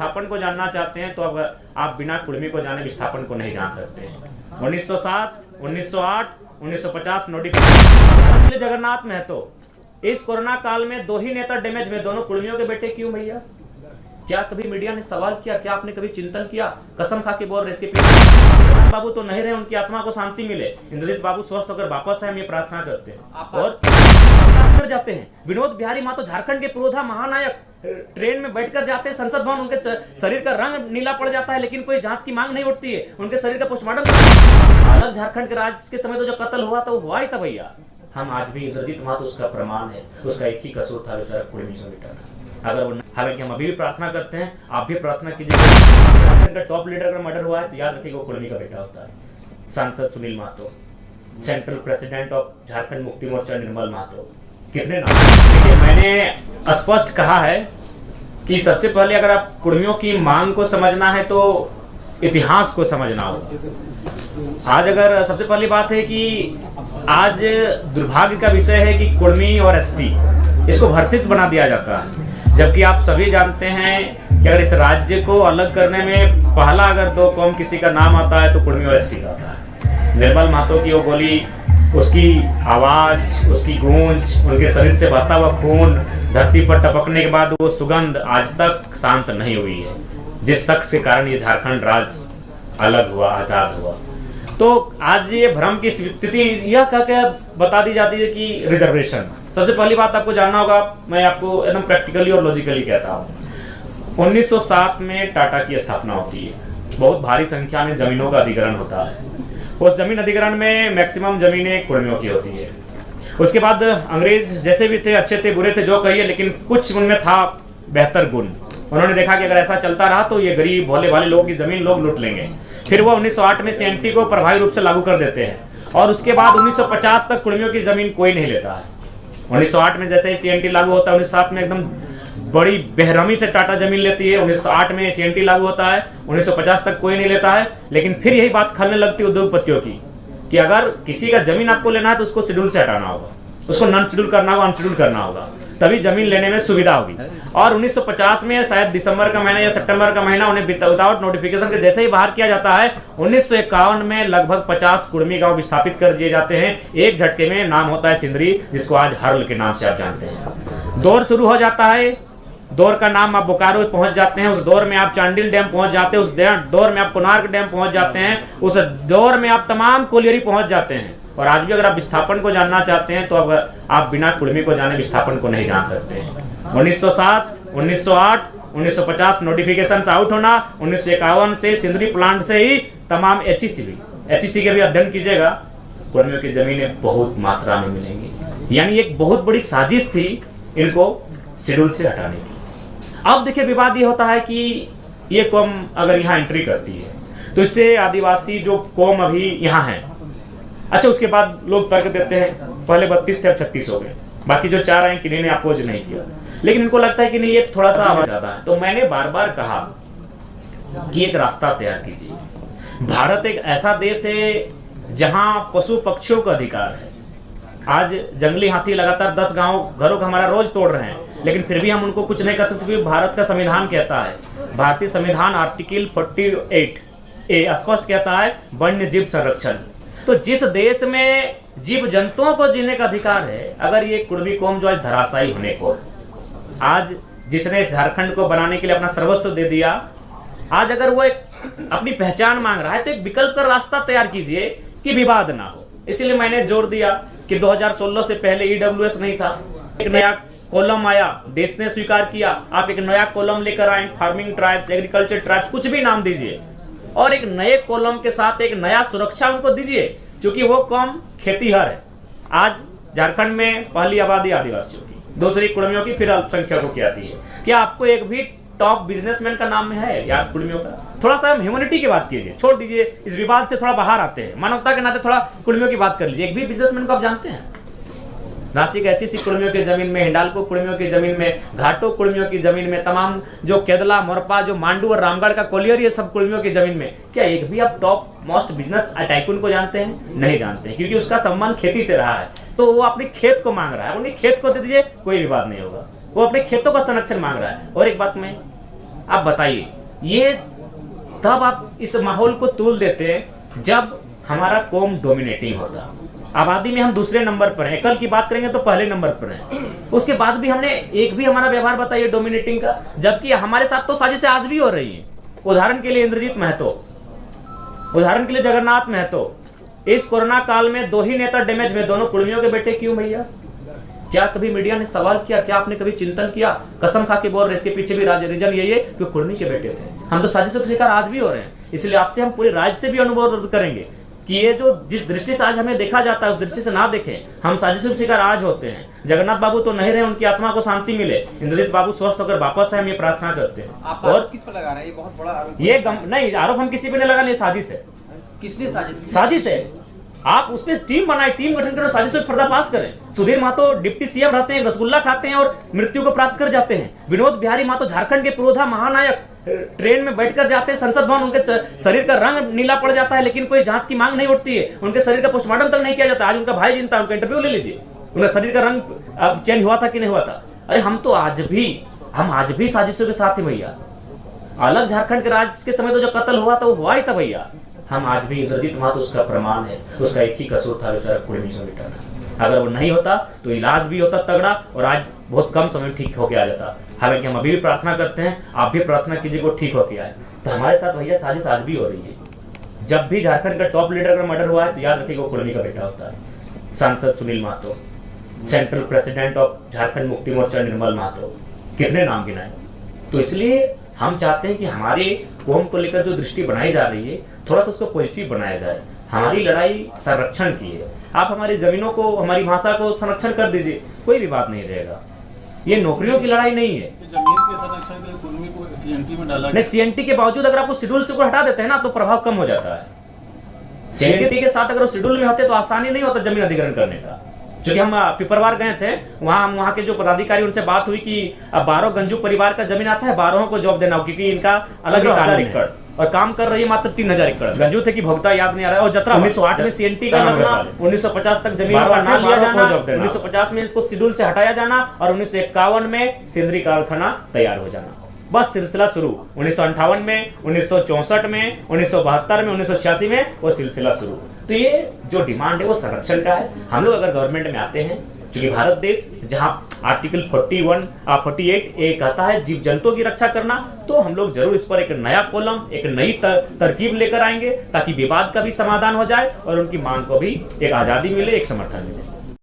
विस्थापन को जानना चाहते हैं तो अब आप बिना कुर्मी को जाने विस्थापन को नहीं जान सकते। 1907, 1908, 1950 नोटिफिकेशन। जगन्नाथ महतो, इस कोरोना काल में 2 ही नेता डैमेज में, दोनों कुर्मियों के बेटे क्यों भैया? क्या कभी मीडिया ने सवाल किया? क्या आपने कभी चिंतन किया? कसम खा के बोल रहे इसके पीछे बाबू तो नहीं रहे, उनकी आत्मा को शांति मिले, इंद्रजीत बाबू स्वस्थ होकर वापस आए, हम ये प्रार्थना करते हैं। और कर जाते हैं विनोद बिहारी महतो, झारखंड के पुरोधा महानायक, ट्रेन में बैठकर जाते हैं संसद भवन, उनके शरीर का रंग नीला पड़ जाता है लेकिन कोई जांच की मांग नहीं उठती है, उनके शरीर का पोस्टमार्टम। अलग झारखंड के राज के समय तो जो कत्ल हुआ था वो हुआ ही था भैया। हम आज भी इंद्रजीत महतो उसका प्रमाण है, उसका एक ही कसूर था, बेचारा कुर्मी का बेटा था। अगर वो, हालांकि हम अभी भी प्रार्थना करते हैं, आप भी प्रार्थना कीजिए। झारखंड का टॉप लीडर का मर्डर हुआ है तो याद रखिएगा वो कुर्मी का बेटा होता है। सांसद Sunil Mahato, central president of Jharkhand Mukti Morcha निर्मल महतो, कितने नाम। देखिए मैंने स्पष्ट कहा है कि सबसे पहले अगर आप कुर्मियों की मांग को समझना है तो इतिहास को समझना होगा। आज अगर सबसे पहली बात है कि आज दुर्भाग्य का विषय है कि कुर्मी और एसटी इसको वर्सेस बना दिया जाता है, जबकि आप सभी जानते हैं कि अगर इस राज्य को अलग करने में पहला अगर 2 कौम किसी का नाम आता है तो कुर्मी और एसटी का आता है। निर्मल महतो की वो गोली, उसकी आवाज, उसकी गूंज, उनके शरीर से बहता हुआ खून धरती पर टपकने के बाद वो सुगंध आज तक शांत नहीं हुई है, जिस शख्स के कारण ये झारखंड राज्य अलग हुआ, आजाद हुआ। तो आज ये भ्रम की स्थिति यह कहकर बता दी जाती है कि रिजर्वेशन। सबसे पहली बात आपको जानना होगा, मैं आपको एकदम प्रैक्टिकली और लॉजिकली कहता हूँ। 1907 में टाटा की स्थापना होती है, बहुत भारी संख्या में जमीनों का अधिग्रहण होता है। उस जमीन अधिग्रहण में मैक्सिमम जमीनें कुर्मियों की होती है। उसके बाद अंग्रेज जैसे भी थे, अच्छे थे, बुरे थे, जो कहिए, लेकिन कुछ उनमें था बेहतर गुण। उन्होंने देखा कि अगर ऐसा चलता रहा तो ये गरीब भोले भाले लोगों की जमीन लोग लूट लेंगे। फिर वो 1908 में सीएनटी को प्रभावी रूप से लागू कर देते हैं और उसके बाद 1950 तक कुर्मियों की जमीन कोई नहीं लेता है। 1908 में जैसे ही सीएनटी लागू होता है, 1907 में एकदम बड़ी बेरहमी से टाटा जमीन लेती है। 1908 में सीएनटी लागू होता है, 1950 तक कोई नहीं लेता है। लेकिन फिर यही बात खलने लगती है उद्योगपतियों की कि अगर किसी का जमीन आपको लेना है तो उसको शेड्यूल से हटाना होगा, उसको नॉन शेड्यूल करना होगा, अनशेड्यूल करना होगा, तभी जमीन लेने में सुविधा होगी। और 1950 में शायद दिसंबर का महीना या सितंबर का महीना उन्हें विदाउट नोटिफिकेशन के जैसे ही बाहर किया जाता है, 1951 में लगभग 50 कुर्मी गांव विस्थापित कर दिए जाते हैं एक झटके में। नाम होता है सिंदरी, जिसको आज हर्ल के नाम से आप जानते हैं। दौर शुरू हो जाता है, दौर का नाम आप बोकारो पहुंच जाते हैं, उस दौर में आप चांडिल डैम पहुंच जाते हैं, उस दौर में आप कोणार्क डैम पहुंच जाते हैं, उस दौर में आप तमाम कोलियरी पहुंच जाते हैं। और आज भी अगर आप विस्थापन को जानना चाहते हैं तो अब आप बिना कुर्मी को जाने विस्थापन को नहीं जान सकते हैं। 1907, 1908, 1950 नोटिफिकेशन आउट होना, 1951 से सिंदरी प्लांट से ही तमाम एचईसी के भी अध्ययन कीजिएगा, कुर्मियों की जमीनें बहुत मात्रा में मिलेंगी। यानी एक बहुत बड़ी साजिश थी इनको शेड्यूल से हटाने की। अब देखिए विवाद ये होता है कि ये कौम अगर यहाँ एंट्री करती है तो इससे आदिवासी जो कौम अभी यहाँ है, अच्छा उसके बाद लोग तर्क देते हैं पहले 32 थे अब 36 हो गए, बाकी जो 4 आए किन्हीं ने अपोज नहीं किया, लेकिन इनको लगता है कि नहीं ये थोड़ा सा आवाज ज्यादा है। तो मैंने बार बार कहा कि एक रास्ता तैयार कीजिए। भारत एक ऐसा देश है जहां पशु पक्षियों का अधिकार है। आज जंगली हाथी लगातार 10 घरों का हमारा रोज तोड़ रहे हैं, लेकिन फिर भी हम उनको कुछ नहीं कर सकते क्योंकि भारत का संविधान कहता है, भारतीय संविधान आर्टिकल 48A स्पष्ट कहता है वन्य जीव संरक्षण। तो जिस देश में जीव जंतुओं को जीने का अधिकार है, अगर ये कुर्मी कौम जो आज धराशायी होने को, आज जिसने इस झारखंड को बनाने के लिए अपना सर्वस्व दे दिया, आज अगर वो एक अपनी पहचान मांग रहा है तो एक विकल्प का रास्ता तैयार कीजिए कि विवाद ना हो। इसीलिए मैंने जोर दिया कि 2016 से पहले ईडब्ल्यूएस नहीं था, एक नया कॉलम आया, देश ने स्वीकार किया, आप एक नया कॉलम लेकर आए, फार्मिंग ट्राइब्स, एग्रीकल्चर ट्राइब्स, कुछ भी नाम दीजिए, और एक नए कॉलम के साथ एक नया सुरक्षा उनको दीजिए, क्योंकि वो कौम खेतीहर है। आज झारखंड में पहली आबादी आदिवासियों की, दूसरी कुर्मियों की, फिर अल्पसंख्यकों की आती है। क्या आपको एक भी टॉप बिजनेसमैन का नाम है यार कुर्मियों का? थोड़ा सा ह्यूमैनिटी की बात कीजिए, छोड़ दीजिए इस विवाद से, थोड़ा बाहर आते हैं, मानवता के नाते थोड़ा कुर्मियों की बात कर लीजिए। एक भी बिजनेसमैन को आप जानते हैं? रांची के एचईसी कुर्मियों की जमीन में, हिंडाल्को कुर्मियों की जमीन में, घाटो कुर्मियों की जमीन में, तमाम जो केदला, मोरपा, जो मांडू और रामगढ़ का कोलियर, ये सब कुर्मियों की जमीन में क्या एक भी आप टॉप मोस्ट बिजनेस टाइकून को जानते हैं? नहीं जानते हैं, क्योंकि उसका संबंध खेती से रहा है। तो वो अपने खेत को मांग रहा है, उन्हें खेत को दे दीजिए, कोई विवाद नहीं होगा। वो अपने खेतों का संरक्षण मांग रहा है। और एक बात मैं आप बताइए, ये तब आप इस माहौल को तूल देते हैं जब हमारा कौम डोमिनेटिंग होता। आबादी में हम दूसरे नंबर पर हैं, एकल की बात करेंगे तो पहले नंबर पर हैं। उसके बाद भी हमने एक भी हमारा व्यवहार बताइए डोमिनेटिंग का, जबकि हमारे साथ तो साजिशें आज भी हो रही हैं। उदाहरण के लिए इंद्रजीत महतो, उदाहरण के लिए जगन्नाथ महतो। इस कोरोना काल में 2 ही नेता डैमेज में, दोनों कुर्मियों के बेटे क्यों भैया? क्या कभी मीडिया ने सवाल किया? क्या आपने कभी चिंतन किया? कसम खा के बोल रहे इसके पीछे भी रीजन यही है कि कुर्मी के बेटे थे। हम तो साजिशों के शिकार आज भी हो रहे हैं। इसलिए आपसे हम पूरे राज्य से भी अनुरोध करेंगे कि ये जो जिस दृष्टि से आज हमें देखा जाता है उस दृष्टि से ना देखें। हम साजिशों के शिकार आज होते हैं। जगन्नाथ बाबू तो नहीं रहे, उनकी आत्मा को शांति मिले। इंद्रजीत बाबू स्वस्थ होकर वापस आए, हम ये प्रार्थना करते हैं। और किस पर लगा रहे हैं? ये बहुत बड़ा आरोप। ये नहीं, आरोप हम किसी पे नहीं लगा, नहीं, साजिश है। किसने साजिश? साजिश है। आप उस पर टीम बनाए, टीम गठन करें, साजिश पर पर्दाफाश करें। सुधीर महतो डिप्टी सीएम रहते हैं, रसगुल्ला खाते हैं और मृत्यु को प्राप्त कर जाते हैं। विनोद बिहारी महतो झारखंड के पुरोधा महानायक, ट्रेन में बैठकर जाते हैं संसद भवन, उनके शरीर का रंग नीला पड़ जाता है, लेकिन कोई जांच की मांग नहीं उठती है। उनके शरीर का पोस्टमार्टम तक नहीं किया जाता। आज उनका भाई जिंदा, उनका इंटरव्यू ले लीजिए, उनका शरीर का रंग चेंज हुआ था कि नहीं हुआ था। अरे हम तो आज भी साजिशों के साथ हैं भैया। अलग झारखंड के राज्य के समय तो जो कत्ल हुआ था वो हुआ ही था भैया। हम आज भी, इंद्रजीत महतो उसका प्रमाण है। उसका एक ही कसूर था, बेचारा कुर्मी का बेटा था। अगर वो नहीं होता तो इलाज भी होता तगड़ा और आज बहुत कम समय में ठीक होके आ जाता। हालांकि हम अभी भी प्रार्थना करते हैं, आप भी प्रार्थना कीजिए वो ठीक होके आए। तो हमारे साथ भैया साजिश आज भी हो रही है। जब भी झारखंड का टॉप लीडर का मर्डर हुआ है तो याद रखिए वो कुर्मी का बेटा होता है। सांसद Sunil Mahato, central president of Jharkhand Mukti Morcha निर्मल महतो, कितने नाम गिनाए। तो इसलिए हम चाहते हैं कि हमारे कौम को लेकर जो दृष्टि बनाई जा रही है थोड़ा सा उसको पॉजिटिव बनाया जाए। हमारी लड़ाई संरक्षण की है। आप हमारी जमीनों को, हमारी भाषा को संरक्षण कर दीजिए, कोई भी बात नहीं रहेगा। ये नौकरियों की लड़ाई नहीं है। जमीन के संरक्षण के लिए कुर्मी को सीएनटी में डाला नहीं, सीएनटी के बावजूद अगर आपको शेड्यूल से हटा देते हैं ना तो प्रभाव कम हो जाता है। सीएनटी के साथ अगर शेड्यूल में होते तो आसानी नहीं होता जमीन अधिग्रहण करने का। क्योंकि हम पिपरवार गए थे, वहाँ के जो पदाधिकारी, उनसे बात हुई कि अब 12 गंजू परिवार का जमीन आता है, 12 को जॉब देना हो, क्योंकि इनका अलग 1000 एकड़ और काम कर रही है मात्र 3000 एकड़। गंजू थे कि भोक्ता याद नहीं आ रहा है। और जतरा 1908 में सीएनटी का लगना, 1950 तक जमीन का नाम लिया जाना, 1950 में इसको शेड्यूल से हटाया जाना और 1951 में सेंद्रीय कारखाना तैयार हो जाना। बस सिलसिला शुरू। 1958 में, 1964 में, 1972 में, 1986 में वो सिलसिला शुरू। तो ये जो डिमांड है वो संरक्षण का है। हम लोग अगर गवर्नमेंट में आते हैं, क्योंकि भारत देश जहां आर्टिकल 48 ए कहता है जीव जंतुओं की रक्षा करना, तो हम लोग जरूर इस पर एक नया कॉलम, एक नई तरकीब लेकर आएंगे ताकि विवाद का भी समाधान हो जाए और उनकी मांग को भी एक आजादी मिले, एक समर्थन मिले।